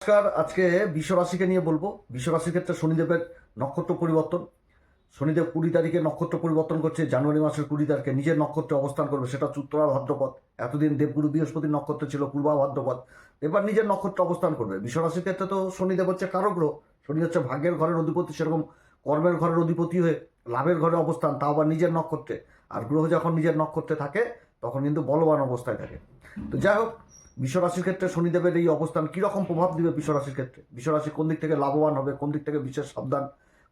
নমস্কার। আজকে বিশ্বরাশিকে নিয়ে বলবো। বিশ্বরাশির ক্ষেত্রে শনিদেবের নক্ষত্র পরিবর্তন। শনিদেব 20 তারিখে নক্ষত্র পরিবর্তন করছে। জানুয়ারি মাসের 20 তারিখে নিজের নক্ষত্রে অবস্থান করবে, সেটা হচ্ছে উত্তরা ভাদ্রপদ। এতদিন দেবগুরু বৃহস্পতির নক্ষত্র ছিল পূর্বা ভাদ্রপদ, এবার নিজের নক্ষত্রে অবস্থান করবে। বিশ্বরাশির ক্ষেত্রে তো শনিদেব হচ্ছে কারক গ্রহ। শনি হচ্ছে ভাগ্যের ঘরের অধিপতি, সেরকম কর্মের ঘরের অধিপতি হয়ে লাভের ঘরে অবস্থান, তাও আবার নিজের নক্ষত্রে। আর গ্রহ যখন নিজের নক্ষত্রে থাকে তখন কিন্তু বলবান অবস্থায় থাকে। তো যাই হোক, বিশ্বরাশির ক্ষেত্রে শনিদেবের এই অবস্থান কীরকম প্রভাব দিবে বিশ্বরাশির ক্ষেত্রে, বিশ্বরাশি কোন দিক থেকে লাভবান হবে, কোন দিক থেকে বিশেষ সাবধান,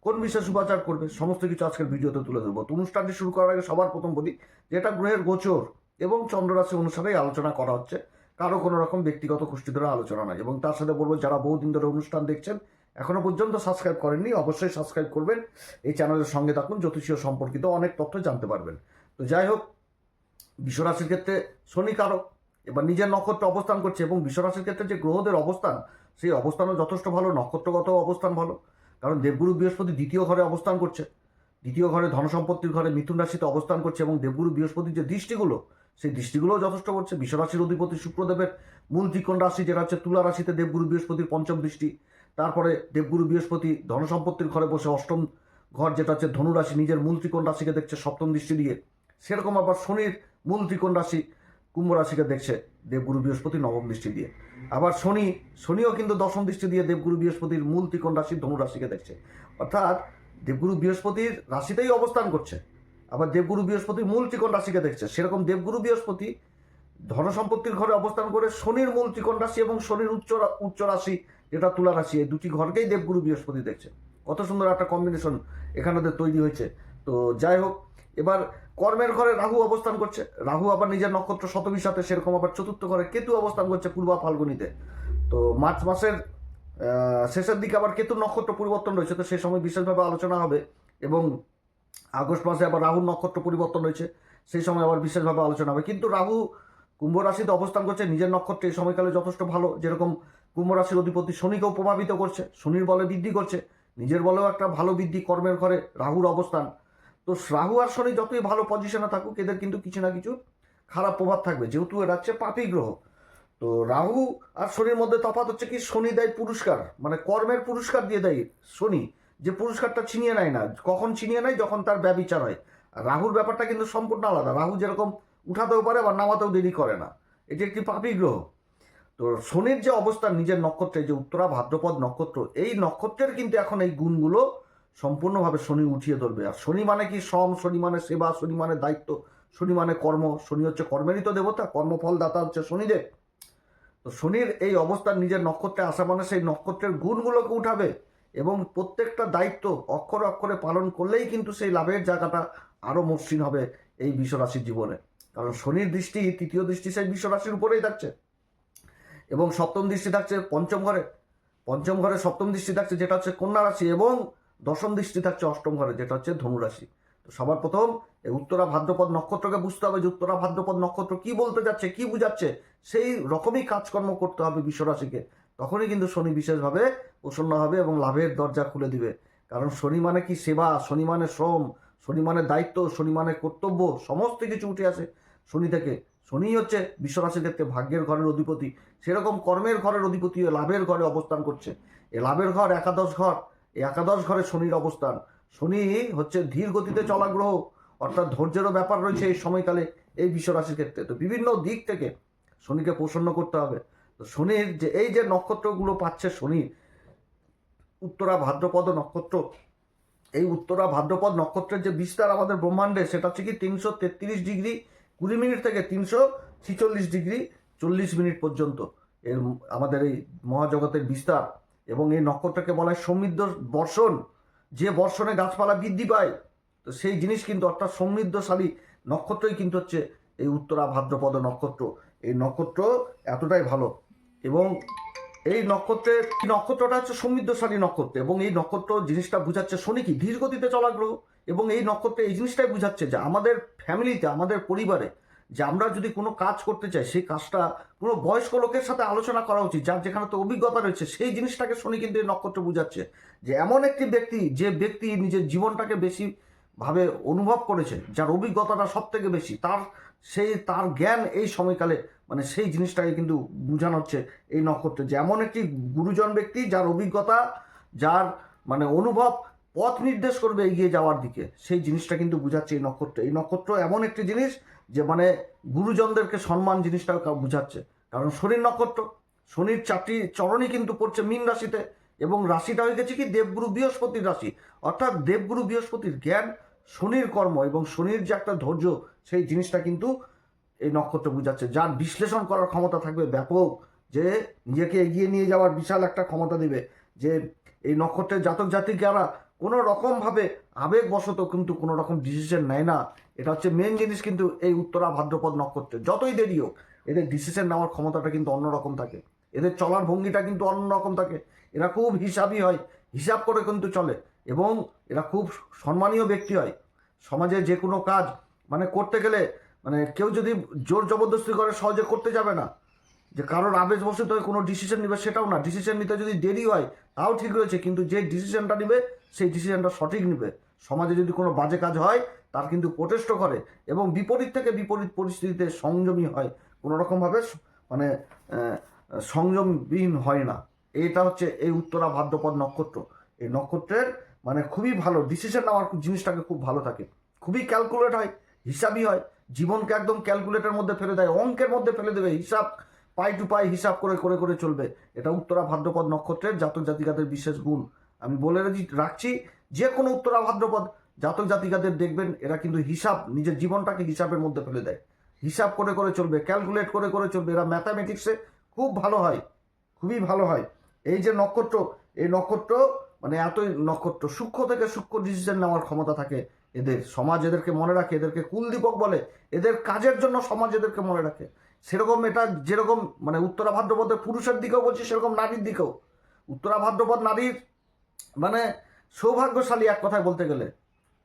কোন বিশেষ উপাচার করবে, সমস্ত কিছু আজকের ভিডিওতে তুলে ধরবো। তো অনুষ্ঠানটি শুরু করার আগে সবার প্রথম বলি যেটা গ্রহের গোচর এবং চন্দ্ররাশি অনুসারেই আলোচনা করা হচ্ছে, কারো কোনো রকম ব্যক্তিগত গোষ্ঠী ধরে আলোচনা নয়। এবং তার সাথে বলবো, যারা বহুদিন ধরে অনুষ্ঠান দেখছেন এখনো পর্যন্ত সাবস্ক্রাইব করেননি, অবশ্যই সাবস্ক্রাইব করবেন। এই চ্যানেলের সঙ্গে থাকুন, জ্যোতিষীয় সম্পর্কিত অনেক তথ্য জানতে পারবেন। তো যাই হোক, বিশ্বরাশির ক্ষেত্রে শনি কারক, এবার নিজের নক্ষত্রে অবস্থান করছে। এবং বিশ্বরাশির ক্ষেত্রে যে গ্রহদের অবস্থান, সেই অবস্থানও যথেষ্ট ভালো, নক্ষত্রগত অবস্থান ভালো। কারণ দেবগুরু বৃহস্পতি দ্বিতীয় ঘরে অবস্থান করছে, দ্বিতীয় ঘরে ধনসম্পত্তির ঘরে মিথুন রাশিতে অবস্থান করছে। এবং দেবগুরু বৃহস্পতির যে দৃষ্টিগুলো, সেই দৃষ্টিগুলোও যথেষ্ট করছে। বিশ্বরাশির অধিপতি শুক্রদেবের মূল ত্রিকোণ রাশি যেটা হচ্ছে তুলা রাশিতে দেবগুরু বৃহস্পতির পঞ্চম দৃষ্টি। তারপরে দেবগুরু বৃহস্পতি ধনসম্পত্তির ঘরে বসে অষ্টম ঘর যেটা হচ্ছে ধনু রাশি, নিজের মূল ত্রিকোণ রাশিকে দেখছে সপ্তম দৃষ্টি দিয়ে। সেরকম আবার শনির মূল ত্রিকোণ রাশি কুম্ভ রাশিকে দেখছে দেবগুরু বৃহস্পতি নবম দৃষ্টি দিয়ে। আবার শনিও কিন্তু দশম দৃষ্টি দিয়ে দেবগুরু বৃহস্পতির মূল ত্রিকোণ রাশি ধনু রাশিকে দেখছে। অর্থাৎ দেবগুরু বৃহস্পতির রাশিতেই অবস্থান করছে, আবার দেবগুরু বৃহস্পতির মূল ত্রিকোণ রাশিকে দেখছে। সেরকম দেবগুরু বৃহস্পতি ধনসম্পত্তির ঘরে অবস্থান করে শনির মূল ত্রিকোণ রাশি এবং শনির উচ্চ রাশি যেটা তুলা রাশি, এই দুটি ঘরকেই দেবগুরু বৃহস্পতি দেখছে। কত সুন্দর একটা কম্বিনেশন এখানে তৈরি হয়েছে। তো যাই হোক, এবার কর্মের ঘরে রাহু অবস্থান করছে। রাহু আবার নিজের নক্ষত্র শতবিশাতে, সেরকম আবার চতুর্থ ঘরে কেতু অবস্থান করছে পূর্বা ফাল্গুনিতে। তো মার্চ মাসের শেষের দিকে আবার কেতুর নক্ষত্র পরিবর্তন রয়েছে, তো সেই সময় বিশেষভাবে আলোচনা হবে। এবং আগস্ট মাসে আবার রাহুর নক্ষত্র পরিবর্তন রয়েছে, সেই সময় আবার বিশেষভাবে আলোচনা হবে। কিন্তু রাহু কুম্ভ রাশিতে অবস্থান করছে, নিজের নক্ষত্রে এই সময়কালে যথেষ্ট ভালো। যেরকম কুম্ভ রাশির অধিপতি শনিকেও প্রভাবিত করছে, শনির বলে বৃদ্ধি করছে, নিজের বলেও একটা ভালো বৃদ্ধি, কর্মের ঘরে রাহুর অবস্থান। তো রাহু আর শনি যতই ভালো পজিশনে থাকুক, এদের কিন্তু কিছু না কিছু খারাপ প্রভাব থাকবে, যেহেতু এরা হচ্ছে পাপী গ্রহ। তো রাহু আর শনির মধ্যে তফাৎ হচ্ছে কি, শনি দেয় পুরস্কার, মানে কর্মের পুরস্কার দিয়ে দেয় শনি, যে পুরস্কারটা ছিনিয়ে নেয় না। কখন ছিনিয়ে নেয়? যখন তার ব্যভিচার হয়। আর রাহুর ব্যাপারটা কিন্তু সম্পূর্ণ আলাদা। রাহু যেরকম উঠাতেও পারে আবার নামাতেও দেরি করে না, এটি একটি পাপী গ্রহ। তো শনির যে অবস্থান নিজের নক্ষত্রে, যে উত্তরা ভাদ্রপদ নক্ষত্র, এই নক্ষত্রের কিন্তু এখন এই গুণগুলো সম্পূর্ণভাবে শনি উঠিয়ে ধরবে। আর শনি মানে কি? শ্রম, শনি মানে সেবা, শনি মানে দায়িত্ব, শনি মানে কর্ম। শনি হচ্ছে কর্মেরই তো দেবতা, কর্মফল দাতা হচ্ছে শনিদেব। তো শনির এই অবস্থান নিজের নক্ষত্রে আসা মানে সেই নক্ষত্রের গুণগুলোকে উঠাবে। এবং প্রত্যেকটা দায়িত্ব অক্ষরে অক্ষরে পালন করলেই কিন্তু সেই লাভের জায়গাটা আরও মসৃণ হবে এই বিশ্বরাশির জীবনে। কারণ শনির দৃষ্টি, তৃতীয় দৃষ্টি সেই বিশ্বরাশির উপরেই থাকছে। এবং সপ্তম দৃষ্টি থাকছে পঞ্চম ঘরে, পঞ্চম ঘরে সপ্তম দৃষ্টি থাকছে যেটা হচ্ছে কন্যা রাশি। এবং দশম দৃষ্টি থাকছে অষ্টম ঘরে যেটা হচ্ছে ধনু রাশি। তো সবার প্রথম এই উত্তরা ভাদ্রপদ নক্ষত্রকে বুঝতে হবে যে উত্তরা ভাদ্রপদ নক্ষত্র কি বলতে যাচ্ছে, কি বুঝাচ্ছে, সেই রকমই কাজকর্ম করতে হবে বিশ্বরাশিকে। তখনই কিন্তু শনি বিশেষভাবে প্রসন্ন হবে এবং লাভের দরজা খুলে দিবে। কারণ শনি মানে কি? সেবা, শনি মানে শ্রম, শনি মানে দায়িত্ব, শনি মানে কর্তব্য, সমস্ত কিছু উঠে আসে শনি থেকে। শনি হচ্ছে বিশ্বরাশির ক্ষেত্রে ভাগ্যের ঘরের অধিপতি, সেরকম কর্মের ঘরের অধিপতি লাভের ঘরে অবস্থান করছে। এই লাভের ঘর একাদশ ঘর, এই একাদশ ঘরে শনির অবস্থান। শনি হচ্ছে ধীর গতিতে চলা গ্রহ, অর্থাৎ ধৈর্যেরও ব্যাপার রয়েছে এই সময়কালে এই বিশ্বরাশির ক্ষেত্রে। তো বিভিন্ন দিক থেকে শনিকে প্রসন্ন করতে হবে। তো শনির যে এই যে নক্ষত্রগুলো পাচ্ছে শনি, উত্তরা ভাদ্রপদ নক্ষত্র, এই উত্তরা ভাদ্রপদ নক্ষত্রের যে বিস্তার আমাদের ব্রহ্মাণ্ডে, সেটা হচ্ছে কি 333°20' থেকে 346°40' পর্যন্ত এর আমাদের এই মহাজগতের বিস্তার। এবং এই নক্ষত্রকে বলা হয় সমৃদ্ধ বর্ষণ, যে বর্ষণে গাছপালা বৃদ্ধি পায়। তো সেই জিনিস কিন্তু, অর্থাৎ সমৃদ্ধশালী নক্ষত্রই কিন্তু হচ্ছে এই উত্তরা ভাদ্রপদ নক্ষত্র। এই নক্ষত্র এতটাই ভালো। এবং এই নক্ষত্রটা হচ্ছে সমৃদ্ধশালী নক্ষত্র। এবং এই নক্ষত্র জিনিসটা বুঝাচ্ছে শনি কি ধীর গতিতে চলা গ্রহ। এবং এই নক্ষত্রে এই জিনিসটাই বুঝাচ্ছে যে আমাদের ফ্যামিলিতে, আমাদের পরিবারে, যে আমরা যদি কোনো কাজ করতে চাই, সেই কাজটা কোনো বয়স্ক লোকের সাথে আলোচনা করা উচিত, যার যেখানে তো অভিজ্ঞতা রয়েছে। সেই জিনিসটাকে শনি কিন্তু এই নক্ষত্র বুঝাচ্ছে, যে এমন একটি ব্যক্তি, যে ব্যক্তি নিজের জীবনটাকে বেশি ভাবে অনুভব করেছে, যার অভিজ্ঞতাটা সব থেকে বেশি, তার জ্ঞান এই সময়কালে মানে সেই জিনিসটাকে কিন্তু বোঝানো হচ্ছে এই নক্ষত্রে, যে এমন একটি গুরুজন ব্যক্তি যার অভিজ্ঞতা, যার মানে অনুভব পথ নির্দেশ করবে এগিয়ে যাওয়ার দিকে, সেই জিনিসটা কিন্তু বোঝাচ্ছে এই নক্ষত্র। এই নক্ষত্র এমন একটি জিনিস যে মানে গুরুজনদেরকে সম্মান জিনিসটাও বোঝাচ্ছে। কারণ শনির নক্ষত্র, শনির 4টি চরণই কিন্তু পড়ছে মীন রাশিতে, এবং রাশিটা হয়ে গেছে কি দেবগুরু বৃহস্পতির রাশি। অর্থাৎ দেবগুরু বৃহস্পতির জ্ঞান, শনির কর্ম এবং শনির যে একটা ধৈর্য, সেই জিনিসটা কিন্তু এই নক্ষত্র বোঝাচ্ছে। যার বিশ্লেষণ করার ক্ষমতা থাকবে ব্যাপক, যে নিজেকে এগিয়ে নিয়ে যাওয়ার বিশাল একটা ক্ষমতা দেবে। যে এই নক্ষত্রের জাতক জাতিকারা কোনো রকমভাবে আবেগবশত কিন্তু কোনো রকম ডিসিশন নেয় না। এটা হচ্ছে মেন জিনিস। কিন্তু এই উত্তরা ভাদ্রপদ নক্ষত্রে যতই দেরি হোক, এদের ডিসিশন নেওয়ার ক্ষমতাটা কিন্তু অন্যরকম থাকে, এদের চলার ভঙ্গিটা কিন্তু অন্যরকম থাকে। এরা খুব হিসাবই হয়, হিসাব করে কিন্তু চলে, এবং এরা খুব সম্মানীয় ব্যক্তি হয়। সমাজে যে কোনো কাজ মানে করতে গেলে মানে কেউ যদি জোর জবরদস্তি করে সহজে করতে যাবে না, যে কারোর আবেগবশত হয়ে কোনো ডিসিশন নেবে সেটাও না। ডিসিশন নিতে যদি দেরি হয় তাও ঠিক রয়েছে, কিন্তু যে ডিসিশনটা নেবে সেই ডিসিশনটা সঠিক নেবে। সমাজে যদি কোনো বাজে কাজ হয় তার কিন্তু প্রোটেস্টও করে, এবং বিপরীত থেকে বিপরীত পরিস্থিতিতে সংযমী হয়, কোনো রকমভাবে মানে সংযমবিহীন হয় না। এটা হচ্ছে এই উত্তরা ভাদ্রপদ নক্ষত্র। এই নক্ষত্রের মানে খুবই ভালো ডিসিশন নেওয়ার জিনিসটাকে খুব ভালো থাকে, খুবই ক্যালকুলেট হয়, হিসাবই হয়, জীবনকে একদম ক্যালকুলেটের মধ্যে ফেলে দেয়, অঙ্কের মধ্যে ফেলে দেবে, হিসাব পাই টু পাই হিসাব করে করে করে চলবে। এটা উত্তরা ভাদ্রপদ নক্ষত্রের জাতক জাতিকাদের বিশেষ গুণ। আমি বলে রাখছি, যে কোনো উত্তরা ভাদ্রপদ জাতক জাতিকাদের দেখবেন এরা কিন্তু হিসাব, নিজের জীবনটাকে হিসাবের মধ্যে ফেলে দেয়, হিসাব করে করে চলবে, ক্যালকুলেট করে করে চলবে। এরা ম্যাথামেটিক্সে খুব ভালো হয়, খুবই ভালো হয়। এই যে নক্ষত্র, এই নক্ষত্র মানে এতই নক্ষত্র সূক্ষ্ম থেকে সূক্ষ্ম ডিসিশন নেওয়ার ক্ষমতা থাকে এদের। সমাজ এদেরকে মনে রাখে, এদেরকে কুলদীপক বলে, এদের কাজের জন্য সমাজ এদেরকে মনে রাখে। সেরকম এটা যেরকম মানে উত্তরা ভাদ্রপদের পুরুষের দিকেও বলছি, সেরকম নারীর দিকেও। উত্তরা ভাদ্রপদ নারীর মানে সৌভাগ্যশালী, এক কথায় বলতে গেলে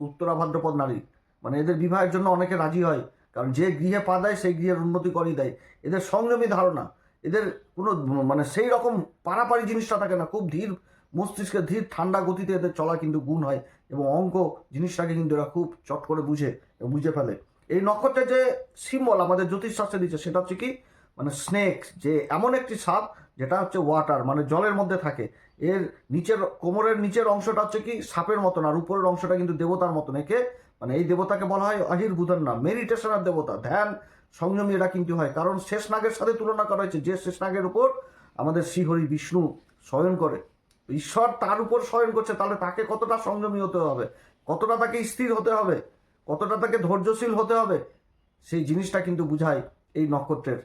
উত্তরা ভাদ্রপদ নারী মানে এদের বিবাহের জন্য অনেকে রাজি হয়। কারণ যে গৃহে পা দেয় সেই গৃহের উন্নতি করেই দেয়। এদের সংযমী ধারণা, এদের কোনো মানে সেই রকম পারাপারি জিনিসটা থাকে না, খুব ধীর মস্তিষ্কে ধীর ঠান্ডা গতিতে এদের চলা কিন্তু গুণ হয়, এবং অঙ্ক জিনিসটাকে কিন্তু এরা খুব চট করে বুঝে ফেলে। এই নক্ষত্রের যে সিম্বল আমাদের জ্যোতিষশাস্ত্রে দিচ্ছে সেটা হচ্ছে কি মানে স্নেক, যে এমন একটি সাপ যেটা হচ্ছে ওয়াটার মানে জলের মধ্যে থাকে। এর নিচের কোমরের নিচের অংশটা হচ্ছে কি সাপের মতন, আর উপরের অংশটা কিন্তু দেবতার মতন। একে মানে এই দেবতাকে বলা হয় আহির্বুধন নাম, মেডিটেশনের দেবতা, ধ্যান সংযমী এরা কিন্তু হয়। কারণ শেষনাগের সাথে তুলনা করা হয়েছে, যে শেষনাগের উপর আমাদের শ্রীহরি বিষ্ণু শয়ন করে, ঈশ্বর তার উপর শয়ন করছে, তাহলে তাকে কতটা সংযমী হতে হবে, কতটা তাকে স্থির হতে হবে, কতটা তাকে ধৈর্যশীল হতে হবে, সেই জিনিসটা কিন্তু বুঝায় এই নক্ষত্রের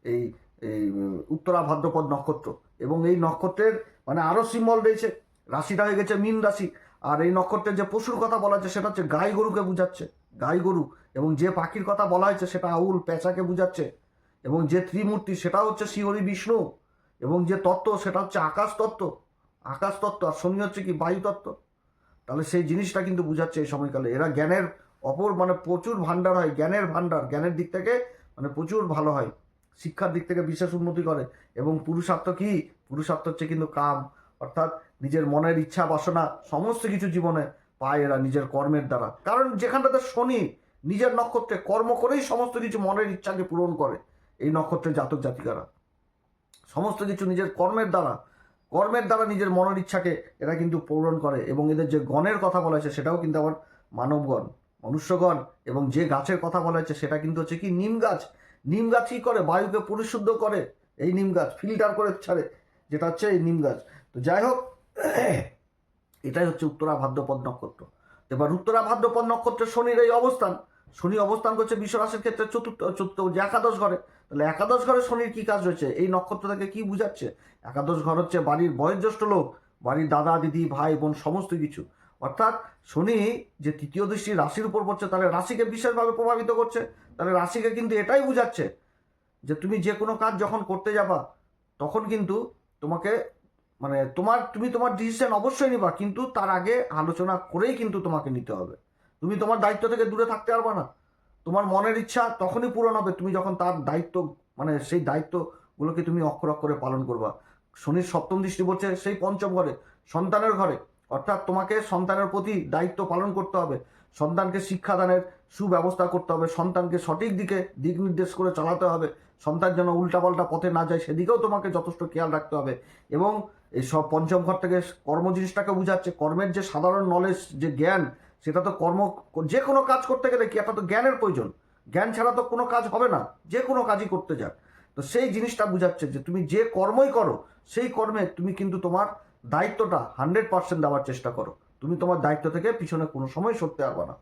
এই এই উত্তরা ভাদ্রপদ নক্ষত্র। এবং এই নক্ষত্রের মানে আরও সিম্বল রয়েছে, রাশিটা হয়ে গেছে মীন রাশি। আর এই নক্ষত্রের যে পশুর কথা বলা হচ্ছে সেটা হচ্ছে গাই গরুকে বুঝাচ্ছে, গাই গরু। এবং যে পাখির কথা বলা হয়েছে সেটা আউল পেঁচাকে বুঝাচ্ছে। এবং যে ত্রিমূর্তি সেটা হচ্ছে শ্রীহরি বিষ্ণু। এবং যে তত্ত্ব সেটা হচ্ছে আকাশ তত্ত্ব, আকাশ তত্ত্ব। আর শনি হচ্ছে কি বায়ু তত্ত্ব। তাহলে সেই জিনিসটা কিন্তু বুঝাচ্ছে এই সময়কালে এরা জ্ঞানের অপর মানে প্রচুর ভান্ডার হয়, জ্ঞানের ভান্ডার, জ্ঞানের দিক থেকে মানে প্রচুর ভালো হয়, শিক্ষার দিক থেকে বিশেষ উন্নতি করে। এবং পুরুষার্থ কি, পুরুষার্থ হচ্ছে কিন্তু কাম, অর্থাৎ নিজের মনের ইচ্ছা বাসনা সমস্ত কিছু জীবনে পায় এরা নিজের কর্মের দ্বারা। কারণ যেখানটাতে শনি নিজের নক্ষত্রে কর্ম করেই সমস্ত কিছু মনের ইচ্ছাকে পূরণ করে। এই নক্ষত্রের জাতক জাতিকারা সমস্ত কিছু নিজের কর্মের দ্বারা নিজের মনের ইচ্ছাকে এরা কিন্তু পূরণ করে। এবং এদের যে গণের কথা বলা হয়েছে সেটাও কিন্তু আবার মানবগণ, মনুষ্যগণ। এবং যে গাছের কথা বলা হয়েছে সেটা কিন্তু হচ্ছে কি নিম গাছ। নিম গাছ কী করে, বায়ুকে পরিশুদ্ধ করে, এই নিম গাছ ফিল্টার করে ছাড়ে, যেটা হচ্ছে এই নিম গাছ। তো যাই হোক, এটাই হচ্ছে উত্তরা ভাদ্রপদ নক্ষত্র। এবার উত্তরা ভাদ্রপদ নক্ষত্রের শনির এই অবস্থান, শনি অবস্থান করছে বৃষ রাশির ক্ষেত্রে চতুর্থ যে একাদশ ঘরে। তাহলে একাদশ ঘরে শনির কি কাজ রয়েছে, এই নক্ষত্র থেকে কি বুঝাচ্ছে? একাদশ ঘর হচ্ছে বাড়ির বয়োজ্যেষ্ঠ লোক, বাড়ির দাদা দিদি ভাই বোন সমস্ত কিছু। অর্থাৎ শনি যে তৃতীয় দৃষ্টি রাশির উপর পড়ছে, তাহলে রাশিকে বিশেষভাবে প্রভাবিত করছে। তাহলে রাশিকে কিন্তু এটাই বুঝাচ্ছে যে তুমি যে কোনো কাজ যখন করতে যাবা তখন কিন্তু তোমাকে মানে তুমি তোমার ডিসিশন অবশ্যই নিবা, কিন্তু তার আগে আলোচনা করেই কিন্তু তোমাকে নিতে হবে। তুমি তোমার দায়িত্ব থেকে দূরে থাকতে পারবে না। তোমার মনের ইচ্ছা তখনই পূরণ হবে তুমি যখন তার দায়িত্ব মানে সেই দায়িত্বগুলোকে তুমি অক্ষর অক্ষরে পালন করবা। শনির সপ্তম দৃষ্টি পড়ছে সেই পঞ্চম ঘরে, সন্তানের ঘরে। অর্থাৎ তোমাকে সন্তানের প্রতি দায়িত্ব পালন করতে হবে। সন্তানকে শিক্ষাদানের সুব্যবস্থা করতে হবে, সন্তানকে সঠিক দিক নির্দেশ করে চালাতে হবে, সন্তান যেন উল্টাপাল্টা পথে না যায় সেদিকেও তোমাকে যথেষ্ট খেয়াল রাখতে হবে। এবং এই সব পঞ্চম ঘর থেকে কর্ম জিনিসটাকে বোঝাচ্ছে, কর্মের যে সাধারণ নলেজ, যে জ্ঞান, সেটা তো যে কোনো কাজ করতে গেলে কি একটা তো জ্ঞানের প্রয়োজন, জ্ঞান ছাড়া তো কোনো কাজ হবে না, যে কোনো কাজই করতে যাক। তো সেই জিনিসটা বোঝাচ্ছে যে তুমি যে কর্মই করো সেই কর্মে তুমি কিন্তু তোমার দায়িত্বটা 100% দেওয়ার চেষ্টা করো, তুমি তোমার দায়িত্ব থেকে পিছনে কোনো সময় সরতে পারবে না।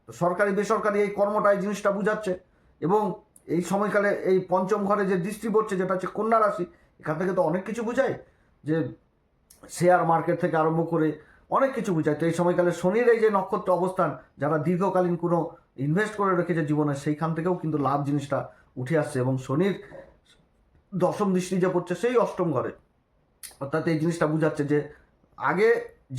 তো সরকারি বেসরকারি এই কর্মটা এই জিনিসটা বোঝাচ্ছে। এবং এই সময়কালে এই পঞ্চম ঘরে যে দৃষ্টি পড়ছে, যেটা হচ্ছে কন্যা রাশি, এখান থেকে তো অনেক কিছু বোঝায়, যে শেয়ার মার্কেট থেকে আরম্ভ করে অনেক কিছু বোঝায়। তো এই সময়কালে শনির এই যে নক্ষত্র অবস্থান, যারা দীর্ঘকালীন কোনো ইনভেস্ট করে রেখেছে জীবনে, সেইখান থেকেও কিন্তু লাভ জিনিসটা উঠে আসছে। এবং শনির দশম দৃষ্টি যে পড়ছে সেই অষ্টম ঘরে, অর্থাৎ এই জিনিসটা বোঝাচ্ছে যে আগে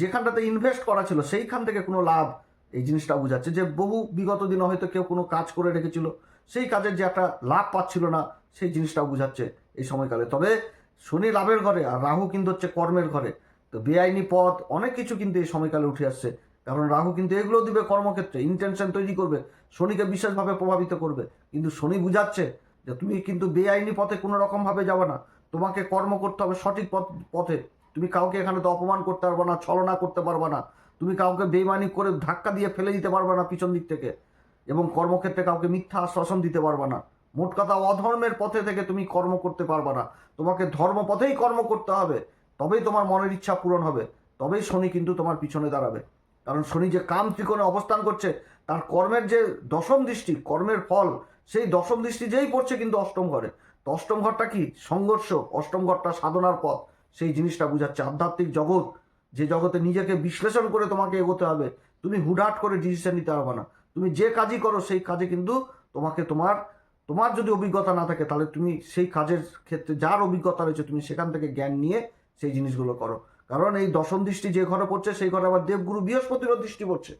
যেখানটাতে ইনভেস্ট করা ছিল সেইখান থেকে কোনো লাভ, এই জিনিসটা বোঝাচ্ছে যে বহু বিগত দিনে হয়তো কেউ কোনো কাজ করে রেখেছিল, সেই কাজের যে একটা লাভ পাচ্ছিল না, সেই জিনিসটাও বোঝাচ্ছে এই সময়কালে। তবে শনি লাভের ঘরে আর রাহু কিন্তু হচ্ছে কর্মের ঘরে, তো বেআইনি পথ অনেক কিছু কিন্তু এই সময়কালে উঠে আসছে, কারণ রাহু কিন্তু এগুলো দিবে কর্মক্ষেত্রে, ইন্টেনশন তৈরি করবে, শনিকে বিশেষভাবে প্রভাবিত করবে। কিন্তু শনি বুঝাচ্ছে যে তুমি কিন্তু বেআইনি পথে কোনো রকমভাবে যাবে না, তোমাকে কর্ম করতে হবে সঠিক পথে। তুমি কাউকে এখানে তো অপমান করতে পারবে না, ছলনা করতে পারবে না, তুমি কাউকে বেইমানি করে ধাক্কা দিয়ে ফেলে দিতে পারবে না পিছন দিক থেকে, এবং কর্মক্ষেত্রে কাউকে মিথ্যা আশ্বাসন দিতে পারবে না। মোট কথা অধর্মের পথে থেকে তুমি কর্ম করতে পারবে না, তোমাকে ধর্ম পথেই কর্ম করতে হবে, তবেই তোমার মনের ইচ্ছা পূরণ হবে, তবেই শনি কিন্তু তোমার পিছনে দাঁড়াবে। কারণ শনি যে কাম ত্রিকোণে অবস্থান করছে, তার কর্মের যে দশম দৃষ্টি, কর্মের ফল, সেই দশম দৃষ্টি যেই পড়ছে কিন্তু অষ্টম ঘরে। তো অষ্টম ঘরটা কি সংঘর্ষ, অষ্টম ঘরটা সাধনার পথ, সেই জিনিসটা বোঝাচ্ছে। আধ্যাত্মিক জগৎ, যে জগতে নিজেকে বিশ্লেষণ করে তোমাকে এগোতে হবে, তুমি হুটহাট করে ডিসিশন নিতে পারবে না। তুমি যে কাজই করো সেই কাজে কিন্তু তোমাকে তোমার যদি অভিজ্ঞতা না থাকে, তাহলে তুমি সেই কাজের ক্ষেত্রে যার অভিজ্ঞতা রয়েছে তুমি সেখান থেকে জ্ঞান নিয়ে সেই জিনিসগুলো করো। কারণ এই দশম দৃষ্টি যে ঘরে পড়ছে সেই ঘরে আবার দেবগুরু বৃহস্পতিরও দৃষ্টি পড়ছে,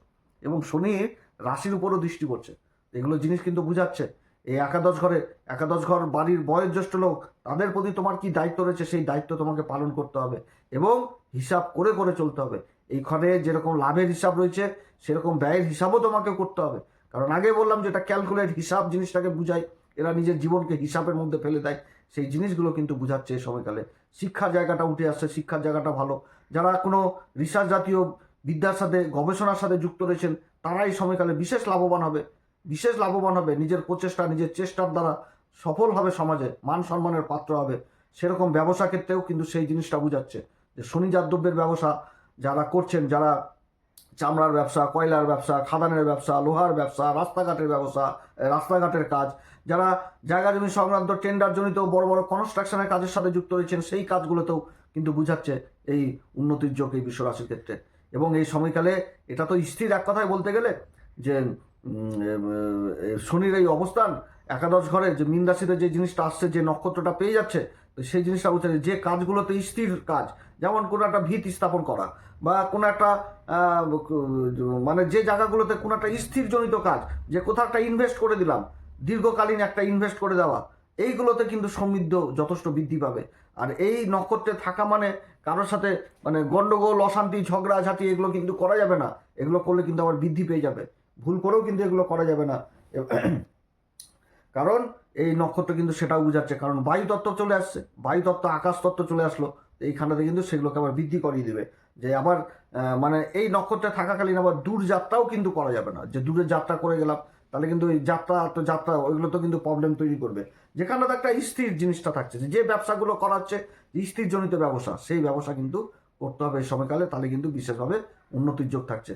এবং শনির রাশির উপরও দৃষ্টি পড়ছে। এগুলো জিনিস কিন্তু বুঝাচ্ছে এই একাদশ ঘর বাড়ির বয়োজ্যেষ্ঠ লোক, তাদের প্রতি তোমার কি দায়িত্ব রয়েছে, সেই দায়িত্ব তোমাকে পালন করতে হবে এবং হিসাব করে করে চলতে হবে। এই ঘরে যেরকম লাভের হিসাব রয়েছে সেরকম ব্যয়ের হিসাবও তোমাকে করতে হবে। কারণ আগে বললাম যেটা ক্যালকুলেট হিসাব জিনিসটাকে বুঝায়, এরা নিজের জীবনকে হিসাবের মধ্যে ফেলে দেয়, সেই জিনিসগুলো কিন্তু বুঝাচ্ছে এই সময়কালে। শিক্ষার জায়গাটা উঠে আসছে, শিক্ষার জায়গাটা ভালো। যারা কোনো রিসার্চ জাতীয় বিদ্যার সাথে গবেষণার সাথে যুক্ত রয়েছেন, তারা এই সময়কালে বিশেষ লাভবান হবে, নিজের প্রচেষ্টা নিজের চেষ্টার দ্বারা সফল হবে, সমাজে মান সম্মানের পাত্র হবে। সেরকম ব্যবসা ক্ষেত্রেও কিন্তু সেই জিনিসটা বোঝাচ্ছে যে শনি দ্রব্যের ব্যবসা যারা করছেন, যারা চামড়ার ব্যবসা, কয়লার ব্যবসা, খাদানের ব্যবসা, লোহার ব্যবসা, রাস্তাঘাটের কাজ, যারা জায়গা জমি সংক্রান্ত টেন্ডারজনিত বড় বড় কনস্ট্রাকশনের কাজের সাথে যুক্ত রয়েছেন, সেই কাজগুলোতেও কিন্তু বুঝাচ্ছে এই উন্নতির যোগ এই বিশ্ব রাশির ক্ষেত্রে। এবং এই সময়কালে এটা তো স্থির এক কথায় বলতে গেলে যে শনির এই অবস্থান একাদশ ঘরে যে মীন রাশিতে যে জিনিসটা আসছে, যে নক্ষত্রটা পেয়ে যাচ্ছে, তো সেই জিনিসটা বুঝছে যে কাজগুলোতে স্থির কাজ, যেমন কোনো একটা ভিত স্থাপন করা, বা কোনো একটা মানে যে জায়গাগুলোতে কোনো একটা স্থিরজনিত কাজ, যে কোথাও একটা ইনভেস্ট করে দিলাম, দীর্ঘকালীন একটা ইনভেস্ট করে দেওয়া, এইগুলোতে কিন্তু সমৃদ্ধ যথেষ্ট বৃদ্ধি পাবে। আর এই নক্ষত্রে থাকা মানে কারোর সাথে মানে গন্ডগোল, অশান্তি, ঝগড়াঝাটি এগুলো কিন্তু করা যাবে না। এগুলো করলে কিন্তু আবার বৃদ্ধি পেয়ে যাবে, ভুল করেও কিন্তু এগুলো করা যাবে না। কারণ এই নক্ষত্র কিন্তু সেটাও বোঝাচ্ছে, কারণ বায়ুতত্ত্ব চলে আসছে, বায়ুতত্ত্ব আকাশ তত্ত্ব চলে আসলো, এইখানটাতে কিন্তু সেগুলোকে আবার বৃদ্ধি করিয়ে দেবে। যে আবার মানে এই নক্ষত্রে থাকাকালীন আবার দূর যাত্রাও কিন্তু করা যাবে না, যে দূরের যাত্রা করে গেলাম তাহলে কিন্তু এই যাত্রা ওইগুলো তো কিন্তু প্রবলেম তৈরি করবে। যেখানটাতে একটা স্থির জিনিসটা থাকছে, যে ব্যবসাগুলো করাচ্ছে স্থিরজনিত ব্যবসা, সেই ব্যবসা কিন্তু করতে হবে এই সময়কালে, তাহলে কিন্তু বিশেষভাবে উন্নতির যোগ থাকছে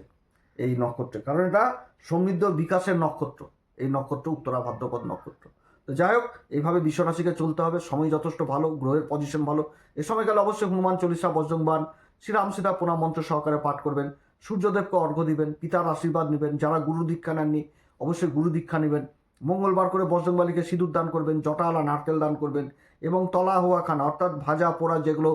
এই নক্ষত্রে। কারণ এটা সমৃদ্ধ বিকাশের নক্ষত্র, এই নক্ষত্র উত্তরা ভাদ্রপদ নক্ষত্র। তো যাই হোক, এইভাবে বিশ্ব রাশিকে চলতে হবে। সময় যথেষ্ট ভালো, গ্রহের পজিশন ভালো। এই সময়কালে অবশ্যই হনুমান চল্লিশা, বজ্রংবাণ, শ্রীরাম সীতা প্রণাম মন্ত্র সহকারে পাঠ করবেন, সূর্যদেবকে অর্ঘ্য দিবেন, পিতার আশীর্বাদ নেবেন। যারা গুরু দীক্ষা নেননি অবশ্যই গুরু দীক্ষা নেবেন। মঙ্গলবার করে বজরংবলীকে সিঁদুর দান করবেন, জটাওয়ালা নারকেল দান করবেন, এবং তলা হওয়া খানা অর্থাৎ ভাজা পোড়া যেগুলো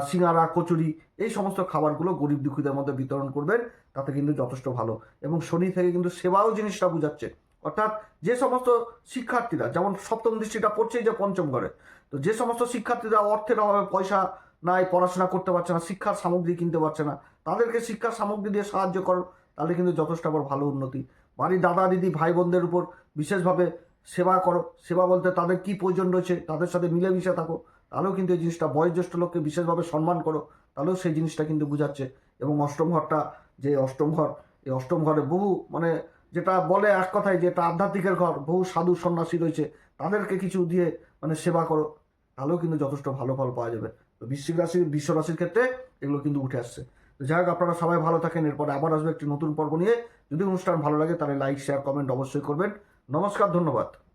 সিঙ্গারা, কচুরি, এই সমস্ত খাবারগুলো গরিব দুঃখীদের মধ্যে বিতরণ করবেন, তাতে কিন্তু যথেষ্ট ভালো। এবং শনি থেকে কিন্তু সেবাও জিনিসটা বোঝাচ্ছে, অর্থাৎ যে সমস্ত শিক্ষার্থীরা, যেমন সপ্তম দৃষ্টিটা পড়ছেই যে পঞ্চম ঘরে, তো যে সমস্ত শিক্ষার্থীরা অর্থের অভাবে পয়সা নাই, পড়াশোনা করতে পারছে না, শিক্ষার সামগ্রী কিনতে পারছে না, তাদেরকে শিক্ষার সামগ্রী দিয়ে সাহায্য করো, তাহলে কিন্তু যথেষ্ট আবার ভালো উন্নতি। বাড়ির দাদা দিদি ভাই বোনদের উপর বিশেষভাবে সেবা করো, সেবা বলতে তাদের কি প্রয়োজন রয়েছে তাদের সাথে মিলেমিশে থাকো, তাহলেও কিন্তু এই জিনিসটা, বয়োজ্যেষ্ঠ লোককে বিশেষভাবে সম্মান করো, তাহলেও সেই জিনিসটা কিন্তু বুঝাচ্ছে। এবং অষ্টম ঘরটা, যে অষ্টম ঘর, এই অষ্টম ঘরে বহু মানে যেটা বলে এক কথায় যে এটা আধ্যাত্মিকের ঘর, বহু সাধু সন্ন্যাসী রয়েছে, তাদেরকে কিছু দিয়ে মানে সেবা করো, তাহলেও কিন্তু যথেষ্ট ভালো ফল পাওয়া যাবে। তো বৃশ্চিক রাশি, বিশ্ব রাশির ক্ষেত্রে এগুলো কিন্তু উঠে আসছে। তো যাই হোক, আপনারা সবাই ভালো থাকেন। এরপরে আবার আসবে একটি নতুন পর্ব নিয়ে। যদি অনুষ্ঠান ভালো লাগে তাহলে লাইক শেয়ার কমেন্ট অবশ্যই করবেন। নমস্কার, ধন্যবাদ।